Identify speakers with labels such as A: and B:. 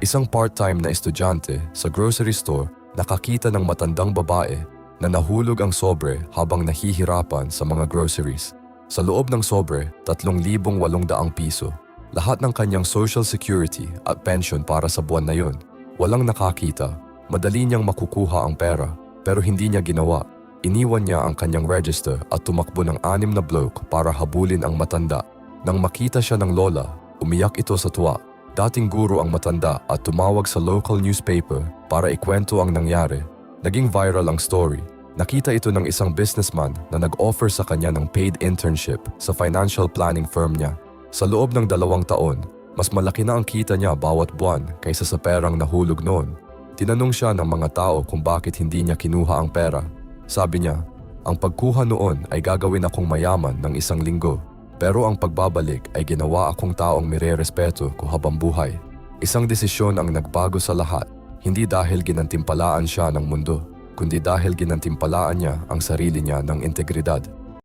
A: Isang part-time na estudyante sa grocery store nakakita ng matandang babae na nahulog ang sobre habang nahihirapan sa mga groceries. Sa loob ng sobre, 3,800 piso. Lahat ng kanyang social security at pension para sa buwan na yun. Walang nakakita. Madali niyang makukuha ang pera pero hindi niya ginawa. Iniwan niya ang kanyang register at tumakbo ng 6 na bloke para habulin ang matanda. Nang makita siya ng lola, umiyak ito sa tuwa. Dating guro ang matanda at tumawag sa local newspaper para ikwento ang nangyari. Naging viral ang story. Nakita ito ng isang businessman na nag-offer sa kanya ng paid internship sa financial planning firm niya. Sa loob ng 2 taon, mas malaki na ang kita niya bawat buwan kaysa sa perang nahulog noon. Tinanong siya ng mga tao kung bakit hindi niya kinuha ang pera. Sabi niya, ang pagkuha noon ay gagawin akong mayaman ng 1 linggo. Pero ang pagbabalik ay ginawa akong taong mirerespeto ko habang buhay. Isang desisyon ang nagbago sa lahat, hindi dahil ginantimpalaan siya ng mundo, kundi dahil ginantimpalaan niya ang sarili niya ng integridad.